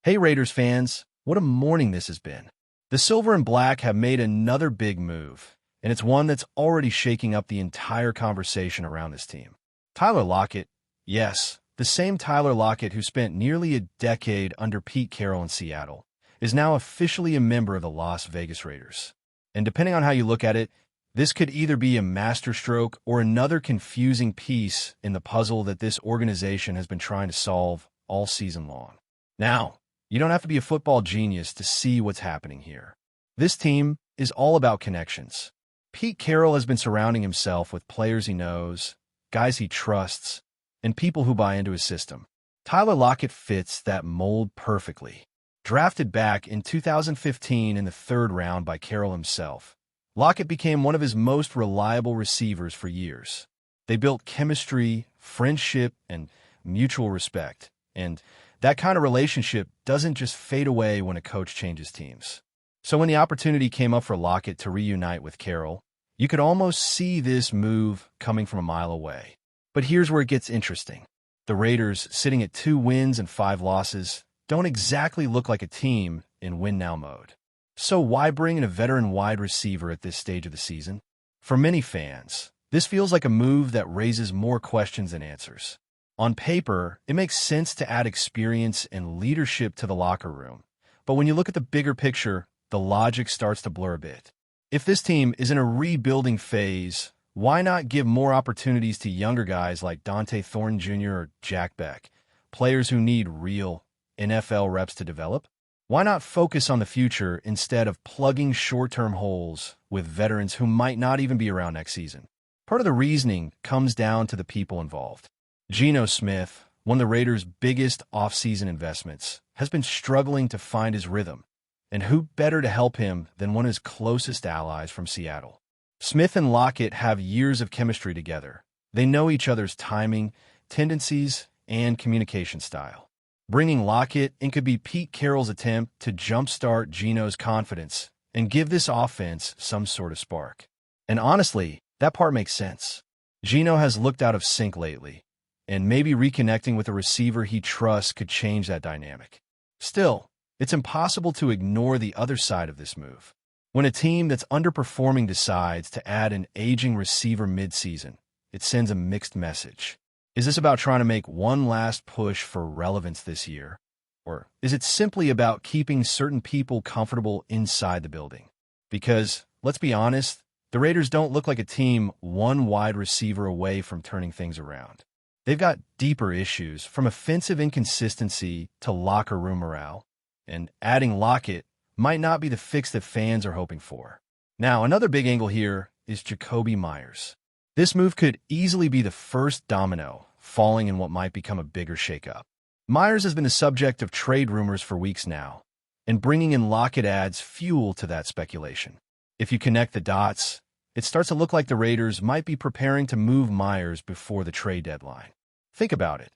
Hey Raiders fans, what a morning this has been. The Silver and Black have made another big move, and it's one that's already shaking up the entire conversation around this team. Tyler Lockett, yes, the same Tyler Lockett who spent nearly a decade under Pete Carroll in Seattle, is now officially a member of the Las Vegas Raiders. And depending on how you look at it, this could either be a masterstroke or another confusing piece in the puzzle that this organization has been trying to solve all season long. Now, you don't have to be a football genius to see what's happening here. This team is all about connections. Pete Carroll has been surrounding himself with players he knows, guys he trusts, and people who buy into his system. Tyler Lockett fits that mold perfectly. Drafted back in 2015 in the third round by Carroll himself, Lockett became one of his most reliable receivers for years. They built chemistry, friendship, and mutual respect, and that kind of relationship doesn't just fade away when a coach changes teams. So when the opportunity came up for Lockett to reunite with Carroll, you could almost see this move coming from a mile away. But here's where it gets interesting. The Raiders, sitting at 2 wins and 5 losses, don't exactly look like a team in win-now mode. So why bring in a veteran wide receiver at this stage of the season? For many fans, this feels like a move that raises more questions than answers. On paper, it makes sense to add experience and leadership to the locker room. But when you look at the bigger picture, the logic starts to blur a bit. If this team is in a rebuilding phase, why not give more opportunities to younger guys like Dante Thornton Jr. or Jack Beck, players who need real NFL reps to develop? Why not focus on the future instead of plugging short-term holes with veterans who might not even be around next season? Part of the reasoning comes down to the people involved. Geno Smith, one of the Raiders' biggest offseason investments, has been struggling to find his rhythm, and who better to help him than one of his closest allies from Seattle? Smith and Lockett have years of chemistry together. They know each other's timing, tendencies, and communication style. Bringing Lockett in could be Pete Carroll's attempt to jumpstart Geno's confidence and give this offense some sort of spark. And honestly, that part makes sense. Geno has looked out of sync lately, and maybe reconnecting with a receiver he trusts could change that dynamic. Still, it's impossible to ignore the other side of this move. When a team that's underperforming decides to add an aging receiver mid-season, it sends a mixed message. Is this about trying to make one last push for relevance this year? Or is it simply about keeping certain people comfortable inside the building? Because, let's be honest, the Raiders don't look like a team one wide receiver away from turning things around. They've got deeper issues, from offensive inconsistency to locker room morale, and adding Lockett might not be the fix that fans are hoping for. Now, another big angle here is Jakobi Meyers. This move could easily be the first domino falling in what might become a bigger shakeup. Meyers has been the subject of trade rumors for weeks now, and bringing in Lockett adds fuel to that speculation. If you connect the dots, it starts to look like the Raiders might be preparing to move Meyers before the trade deadline. Think about it.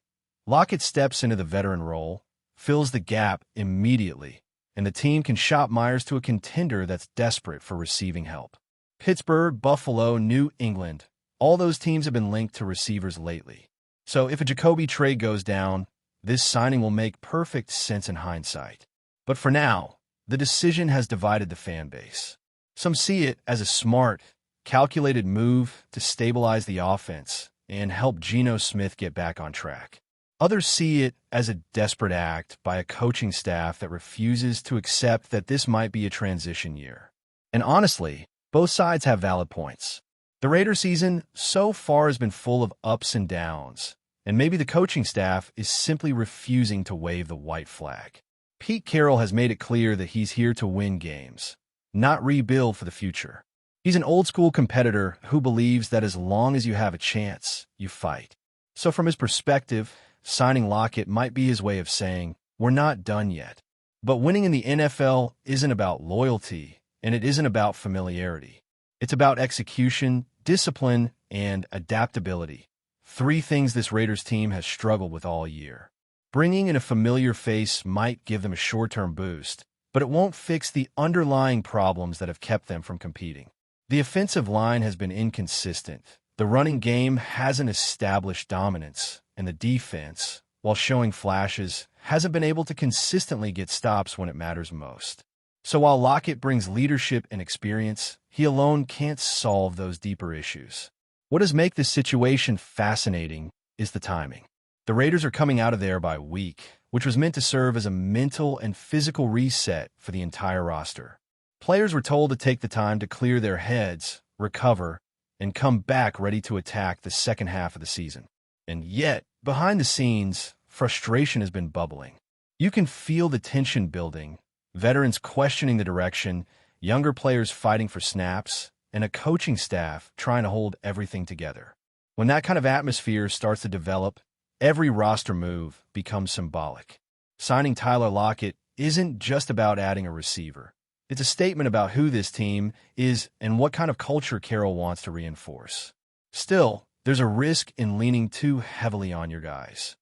Lockett steps into the veteran role, fills the gap immediately, and the team can shop Meyers to a contender that's desperate for receiving help. Pittsburgh, Buffalo, New England, all those teams have been linked to receivers lately. So if a Jakobi trade goes down, this signing will make perfect sense in hindsight. But for now, the decision has divided the fan base. Some see it as a smart, calculated move to stabilize the offense and help Geno Smith get back on track. Others see it as a desperate act by a coaching staff that refuses to accept that this might be a transition year. And honestly, both sides have valid points. The Raider season so far has been full of ups and downs, and maybe the coaching staff is simply refusing to wave the white flag. Pete Carroll has made it clear that he's here to win games, not rebuild for the future. He's an old-school competitor who believes that as long as you have a chance, you fight. So from his perspective, signing Lockett might be his way of saying, we're not done yet. But winning in the NFL isn't about loyalty, and it isn't about familiarity. It's about execution, discipline, and adaptability. 3 things this Raiders team has struggled with all year. Bringing in a familiar face might give them a short-term boost, but it won't fix the underlying problems that have kept them from competing. The offensive line has been inconsistent. The running game hasn't established dominance, and the defense, while showing flashes, hasn't been able to consistently get stops when it matters most. So while Lockett brings leadership and experience, he alone can't solve those deeper issues. What does make this situation fascinating is the timing. The Raiders are coming out of there by week, which was meant to serve as a mental and physical reset for the entire roster. Players were told to take the time to clear their heads, recover, and come back ready to attack the second half of the season. And yet, behind the scenes, frustration has been bubbling. You can feel the tension building, veterans questioning the direction, younger players fighting for snaps, and a coaching staff trying to hold everything together. When that kind of atmosphere starts to develop, every roster move becomes symbolic. Signing Tyler Lockett isn't just about adding a receiver. It's a statement about who this team is and what kind of culture Carroll wants to reinforce. Still, there's a risk in leaning too heavily on your guys.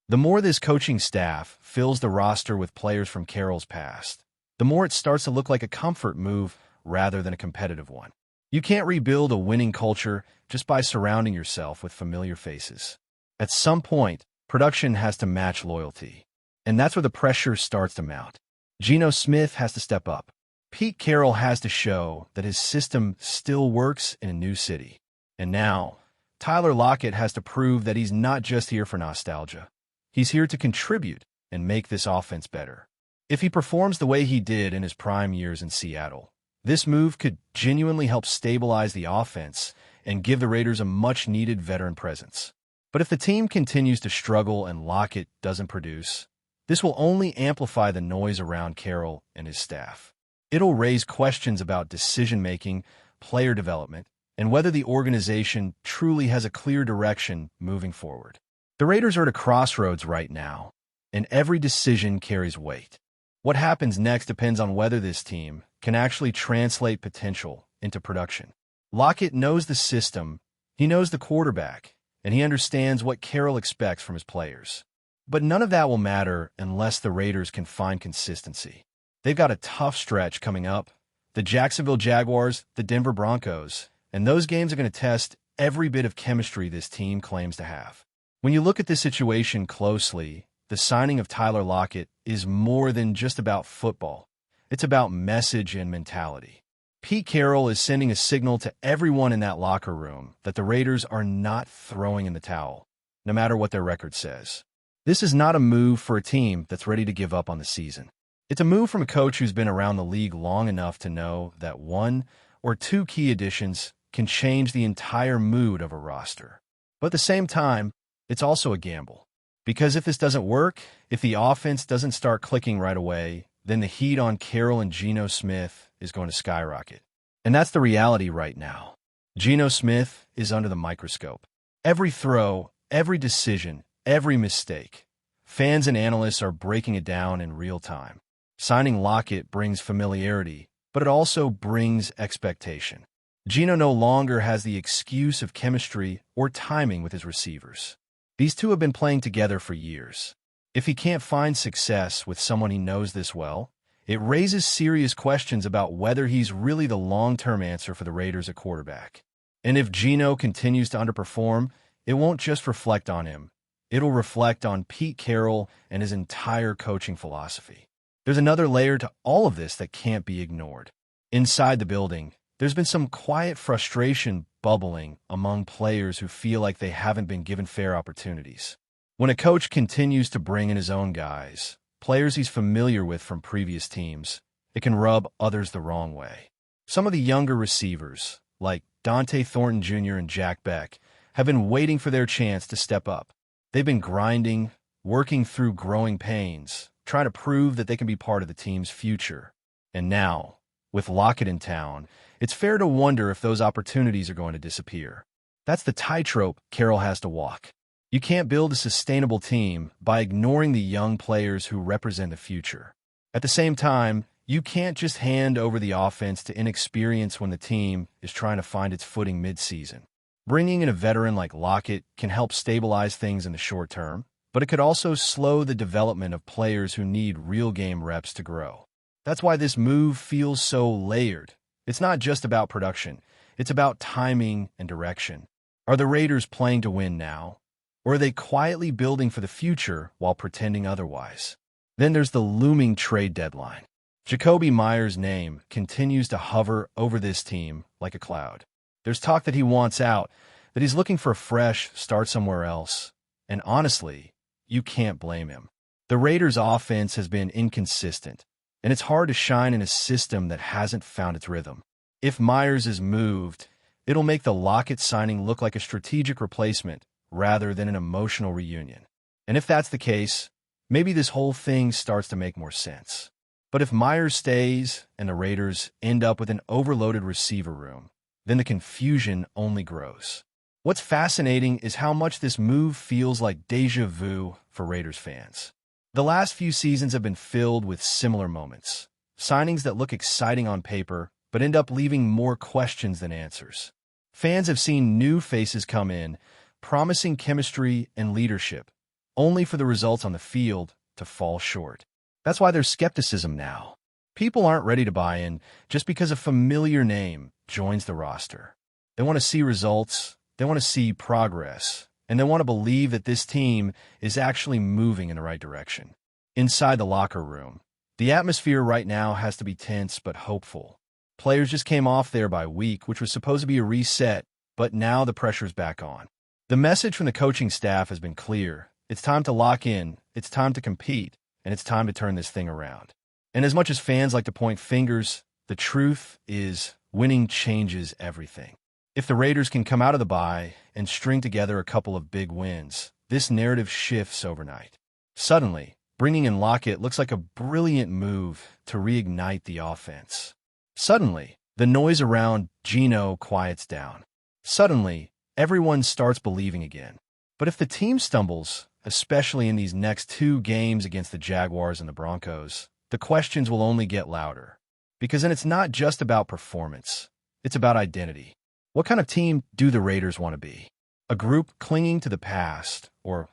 The more this coaching staff fills the roster with players from Carroll's past, the more it starts to look like a comfort move rather than a competitive one. You can't rebuild a winning culture just by surrounding yourself with familiar faces. At some point, production has to match loyalty, and that's where the pressure starts to mount. Geno Smith has to step up. Pete Carroll has to show that his system still works in a new city. And now, Tyler Lockett has to prove that he's not just here for nostalgia. He's here to contribute and make this offense better. If he performs the way he did in his prime years in Seattle, this move could genuinely help stabilize the offense and give the Raiders a much-needed veteran presence. But if the team continues to struggle and Lockett doesn't produce, this will only amplify the noise around Carroll and his staff. It'll raise questions about decision-making, player development, and whether the organization truly has a clear direction moving forward. The Raiders are at a crossroads right now, and every decision carries weight. What happens next depends on whether this team can actually translate potential into production. Lockett knows the system, he knows the quarterback, and he understands what Carroll expects from his players. But none of that will matter unless the Raiders can find consistency. They've got a tough stretch coming up. The Jacksonville Jaguars, the Denver Broncos, and those games are going to test every bit of chemistry this team claims to have. When you look at this situation closely, the signing of Tyler Lockett is more than just about football. It's about message and mentality. Pete Carroll is sending a signal to everyone in that locker room that the Raiders are not throwing in the towel, no matter what their record says. This is not a move for a team that's ready to give up on the season. It's a move from a coach who's been around the league long enough to know that one or two key additions can change the entire mood of a roster. But at the same time, it's also a gamble. Because if this doesn't work, if the offense doesn't start clicking right away, then the heat on Carroll and Geno Smith is going to skyrocket. And that's the reality right now. Geno Smith is under the microscope. Every throw, every decision, every mistake. Fans and analysts are breaking it down in real time. Signing Lockett brings familiarity, but it also brings expectation. Geno no longer has the excuse of chemistry or timing with his receivers. These two have been playing together for years. If he can't find success with someone he knows this well, it raises serious questions about whether he's really the long-term answer for the Raiders at quarterback. And if Geno continues to underperform, it won't just reflect on him. It'll reflect on Pete Carroll and his entire coaching philosophy. There's another layer to all of this that can't be ignored. Inside the building, there's been some quiet frustration bubbling among players who feel like they haven't been given fair opportunities. When a coach continues to bring in his own guys, players he's familiar with from previous teams, it can rub others the wrong way. Some of the younger receivers, like Dante Thornton Jr. and Jack Beck, have been waiting for their chance to step up. They've been grinding, working through growing pains, trying to prove that they can be part of the team's future. And now, with Lockett in town, it's fair to wonder if those opportunities are going to disappear. That's the tightrope Carroll has to walk. You can't build a sustainable team by ignoring the young players who represent the future. At the same time, you can't just hand over the offense to inexperience when the team is trying to find its footing mid-season. Bringing in a veteran like Lockett can help stabilize things in the short term, but it could also slow the development of players who need real game reps to grow. That's why this move feels so layered. It's not just about production. It's about timing and direction. Are the Raiders playing to win now? Or are they quietly building for the future while pretending otherwise? Then there's the looming trade deadline. Jacoby Myers' name continues to hover over this team like a cloud. There's talk that he wants out, that he's looking for a fresh start somewhere else. And honestly, you can't blame him. The Raiders' offense has been inconsistent, and it's hard to shine in a system that hasn't found its rhythm. If Myers is moved, it'll make the Lockett signing look like a strategic replacement rather than an emotional reunion. And if that's the case, maybe this whole thing starts to make more sense. But if Myers stays and the Raiders end up with an overloaded receiver room, then the confusion only grows. What's fascinating is how much this move feels like déjà vu for Raiders fans. The last few seasons have been filled with similar moments. Signings that look exciting on paper, but end up leaving more questions than answers. Fans have seen new faces come in, promising chemistry and leadership, only for the results on the field to fall short. That's why there's skepticism now. People aren't ready to buy in just because a familiar name joins the roster. They want to see results, they want to see progress, and they want to believe that this team is actually moving in the right direction. Inside the locker room, the atmosphere right now has to be tense but hopeful. Players just came off their bye week, which was supposed to be a reset, but now the pressure's back on. The message from the coaching staff has been clear. It's time to lock in, it's time to compete, and it's time to turn this thing around. And as much as fans like to point fingers, the truth is winning changes everything. If the Raiders can come out of the bye and string together a couple of big wins, this narrative shifts overnight. Suddenly, bringing in Lockett looks like a brilliant move to reignite the offense. Suddenly, the noise around Geno quiets down. Suddenly, everyone starts believing again. But if the team stumbles, especially in these next two games against the Jaguars and the Broncos, the questions will only get louder. Because then it's not just about performance, it's about identity. What kind of team do the Raiders want to be? A group clinging to the past, or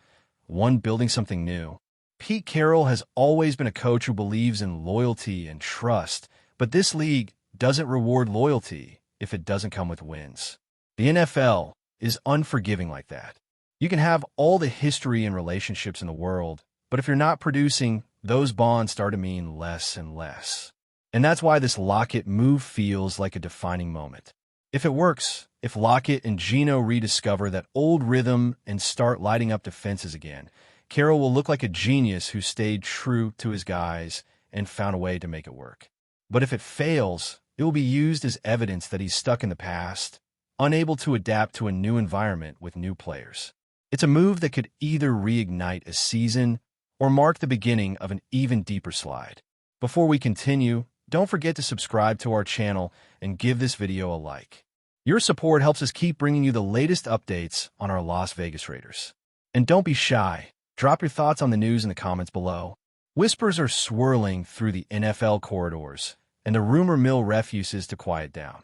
one building something new? Pete Carroll has always been a coach who believes in loyalty and trust, but this league doesn't reward loyalty if it doesn't come with wins. The NFL is unforgiving like that. You can have all the history and relationships in the world, but if you're not producing, those bonds start to mean less and less. And that's why this Lockett move feels like a defining moment. If it works, if Lockett and Geno rediscover that old rhythm and start lighting up defenses again, Carroll will look like a genius who stayed true to his guys and found a way to make it work. But if it fails, it will be used as evidence that he's stuck in the past, unable to adapt to a new environment with new players. It's a move that could either reignite a season or mark the beginning of an even deeper slide. Before we continue, don't forget to subscribe to our channel and give this video a like. Your support helps us keep bringing you the latest updates on our Las Vegas Raiders. And don't be shy. Drop your thoughts on the news in the comments below. Whispers are swirling through the NFL corridors, and the rumor mill refuses to quiet down.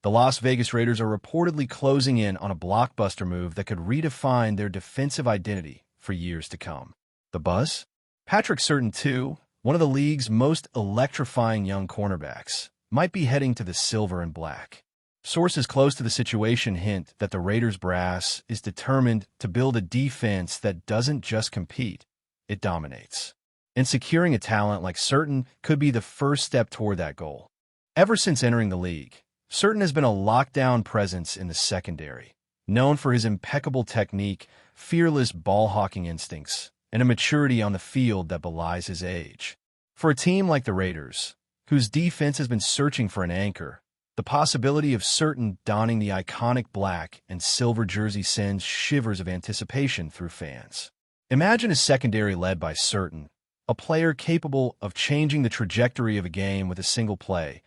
The Las Vegas Raiders are reportedly closing in on a blockbuster move that could redefine their defensive identity for years to come. The buzz? Patrick Surtain, too, one of the league's most electrifying young cornerbacks, might be heading to the silver and black. Sources close to the situation hint that the Raiders brass is determined to build a defense that doesn't just compete, it dominates. And securing a talent like Surtain could be the first step toward that goal. Ever since entering the league, Surtain has been a lockdown presence in the secondary, known for his impeccable technique, fearless ball-hawking instincts, and a maturity on the field that belies his age. For a team like the Raiders, whose defense has been searching for an anchor, the possibility of Surtain donning the iconic black and silver jersey sends shivers of anticipation through fans. Imagine a secondary led by Surtain, a player capable of changing the trajectory of a game with a single play,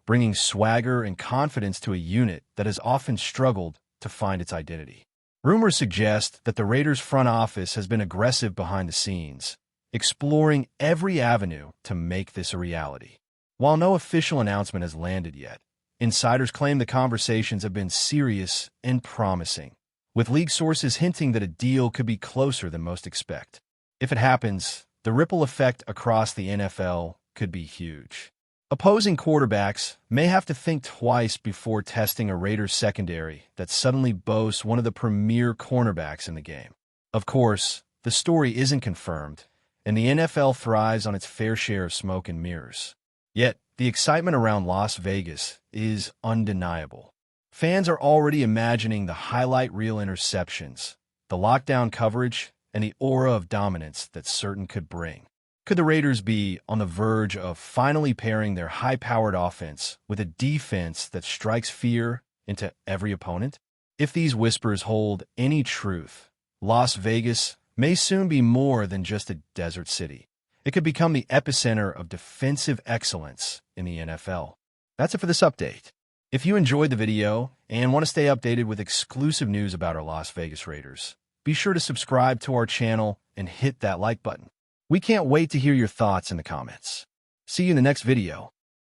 bringing swagger and confidence to a unit that has often struggled to find its identity. Rumors suggest that the Raiders' front office has been aggressive behind the scenes, exploring every avenue to make this a reality. While no official announcement has landed yet, insiders claim the conversations have been serious and promising, with league sources hinting that a deal could be closer than most expect. If it happens, the ripple effect across the NFL could be huge. Opposing quarterbacks may have to think twice before testing a Raiders secondary that suddenly boasts one of the premier cornerbacks in the game. Of course, the story isn't confirmed, and the NFL thrives on its fair share of smoke and mirrors. Yet, the excitement around Las Vegas is undeniable. Fans are already imagining the highlight reel interceptions, the lockdown coverage, and the aura of dominance that Certain could bring. Could the Raiders be on the verge of finally pairing their high-powered offense with a defense that strikes fear into every opponent? If these whispers hold any truth, Las Vegas may soon be more than just a desert city. It could become the epicenter of defensive excellence in the NFL. That's it for this update. If you enjoyed the video and want to stay updated with exclusive news about our Las Vegas Raiders, be sure to subscribe to our channel and hit that like button. We can't wait to hear your thoughts in the comments. See you in the next video.